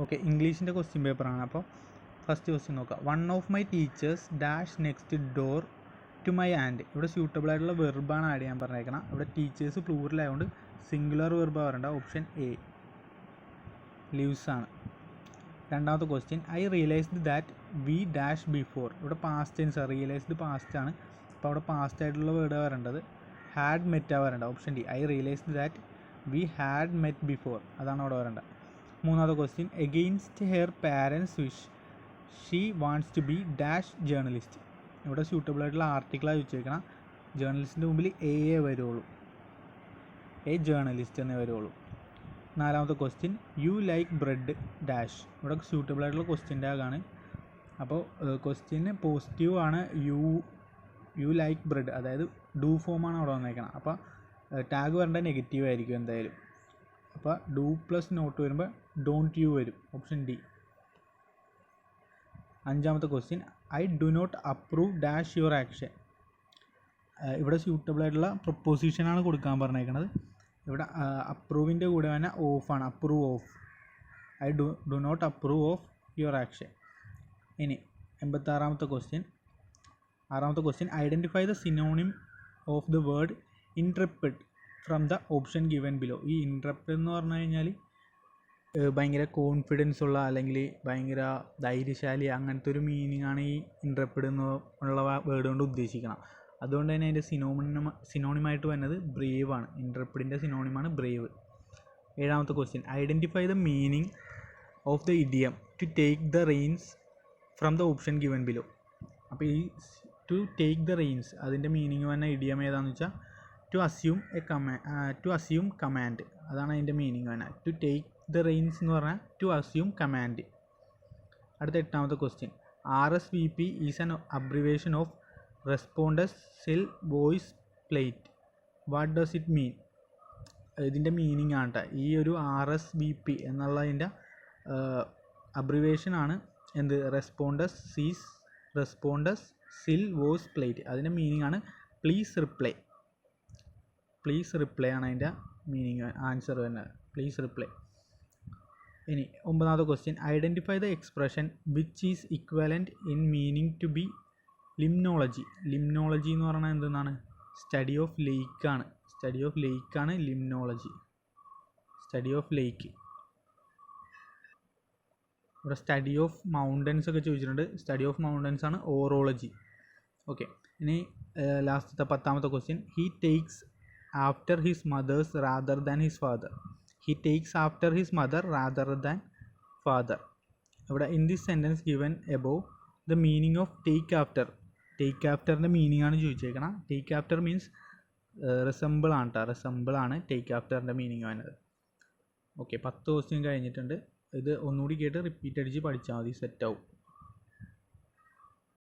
Okay, ഇംഗ്ലീഷിൻ്റെ question പേപ്പറാണ്. അപ്പോൾ first question നോക്കാം. One of my teachers dash next door to my and. ഇവിടെ suitable ആയിട്ടുള്ള വെർബാണ് ആഡ് ചെയ്യാൻ പറഞ്ഞേക്കണം. ഇവിടെ ടീച്ചേഴ്സ് പ്ലൂറൽ ആയതുകൊണ്ട് സിംഗുലർ വെർബ് വരേണ്ട. ഓപ്ഷൻ എ ലീവ്സ് ആണ്. രണ്ടാമത്തെ question, I realised that we dash before. ഇവിടെ പാസ്റ്റ് ടെൻസ്, റിയലൈസ്ഡ് പാസ്റ്റ് ആണ്. അപ്പോൾ അവിടെ പാസ്റ്റ് ആയിട്ടുള്ള വേർഡ് വരേണ്ടത് ഹാഡ് മെറ്റാ വരേണ്ട. Option D I realised that we had met before, അതാണ് അവിടെ വരേണ്ടത്. മൂന്നാമത്തെ question, against her parents wish she wants to be dash journalist. ഇവിടെ സ്യൂട്ടബിൾ ആയിട്ടുള്ള ആർട്ടിക്കിളാണ് ചോദിച്ചേക്കണം. ജേർണലിസ്റ്റിൻ്റെ മുമ്പിൽ എ വരുള്ളൂ, എ ജേർണലിസ്റ്റ് എന്നേ വരുള്ളൂ. നാലാമത്തെ question, you like bread dash. ഇവിടെ സ്യൂട്ടബിൾ ആയിട്ടുള്ള ക്വസ്റ്റ്യൻ ടാഗാണ്. അപ്പോൾ ക്വസ്റ്റ്യന് പോസിറ്റീവ് ആണ്, യു ലൈക്ക് ബ്രെഡ്, അതായത് ഡു ഫോമാണ് അവിടെ വന്നേക്കണം. അപ്പോൾ ടാഗ് വരേണ്ട നെഗറ്റീവ് ആയിരിക്കും എന്തായാലും. അപ്പോൾ ഡു പ്ലസ് നോട്ട് വരുമ്പോൾ ഡോണ്ട് യു വരും. Option D. അഞ്ചാമത്തെ question, I do not approve dash your action. ഇവിടെ സ്യൂട്ടബിൾ ആയിട്ടുള്ള പ്രൊപ്പോസിഷനാണ് കൊടുക്കാൻ പറഞ്ഞേക്കുന്നത്. ഇവിടെ അപ്രൂവിൻ്റെ കൂടെ തന്നെ ഓഫാണ്, approve of. I do not approve of your action. ഇനി 86ാമത്തെ question, identify the synonym of the word interrupt from the option given below. ഈ ഇൻട്രപ്റ്റ് എന്ന് പറഞ്ഞു കഴിഞ്ഞാൽ ഭയങ്കര കോൺഫിഡൻസ് ഉള്ള അല്ലെങ്കിൽ ഭയങ്കര ധൈര്യശാലി അങ്ങനത്തെ ഒരു മീനിങ് ആണ് ഈ ഇൻട്രപ്റ്റ് എന്നുള്ള വേർഡ് കൊണ്ട് ഉദ്ദേശിക്കണം. അതുകൊണ്ട് തന്നെ അതിൻ്റെ സിനോണിമായിട്ട് വരുന്നത് ബ്രേവ് ആണ്. ഇൻട്രപ്റ്റിൻ്റെ സിനോണിമാണ് ബ്രേവ്. 7ാമത്തെ question, identify the meaning of the idiom to take the reins from the option given below. അപ്പോൾ ഈ ടു ടേക്ക് ദ റെയിൻസ് അതിൻ്റെ മീനിങ് വന്ന ഇഡിയം ഏതാണെന്ന് വെച്ചാൽ ടു അസ്യൂം കമാൻഡ്, അതാണ് അതിൻ്റെ മീനിങ് തന്നെ. ടു ടേക്ക് ദ റെയിൻസ് എന്ന് പറഞ്ഞാൽ ടു അസ്യൂം കമാൻഡ്. അടുത്ത 8ാമത്തെ question, RSVP is an abbreviation of repondez s'il vous plait. What does it mean? ഇതിൻ്റെ മീനിങ് ആണ് കേട്ടോ. ഈ ഒരു RSVP എന്നുള്ളതിൻ്റെ അബ്രിവേഷനാണ് എന്ത്? Repondez s'il vous plait. അതിൻ്റെ മീനിങ് ആണ് പ്ലീസ് റിപ്ലൈ. പ്ലീസ് റിപ്ലൈ ആണ് അതിൻ്റെ മീനിങ്, ആൻസർ വരുന്നത് പ്ലീസ് റിപ്ലൈ. ഇനി 9ാമത്തെ question, identify the expression which is equivalent in meaning to be limnology. Limnology എന്ന് പറഞ്ഞാൽ എന്തെന്നാണ്? സ്റ്റഡി ഓഫ് ലേക്കാണ്. സ്റ്റഡി ഓഫ് ലേക്കാണ് ലിംനോളജി. Study of lake. ഇവിടെ സ്റ്റഡി ഓഫ് മൗണ്ടൻസ് ഒക്കെ ചോദിച്ചിട്ടുണ്ട്. സ്റ്റഡി ഓഫ് മൗണ്ടൻസ് ആണ് ഓറോളജി. ഓക്കെ, ഇനി ലാസ്റ്റത്തെ 10ാമത്തെ question, he takes after his mother's rather than his father. He takes after his mother rather than father. ഇവിടെ in this sentence given above the meaning of take after. Take ആഫ്റ്ററിൻ്റെ meaning ആണ് ചോദിച്ചേക്കണം. Take after means resemble ആണ് കേട്ടോ. Resemble ആണ് take ആഫ്റ്ററിൻ്റെ meaning വരുന്നത്. Okay, 10 question കഴിഞ്ഞിട്ടുണ്ട്. ഇത് ഒന്നുകൂടി കേട്ട് റിപ്പീറ്റ് അടിച്ച് പഠിച്ചാൽ മതി, സെറ്റാവും.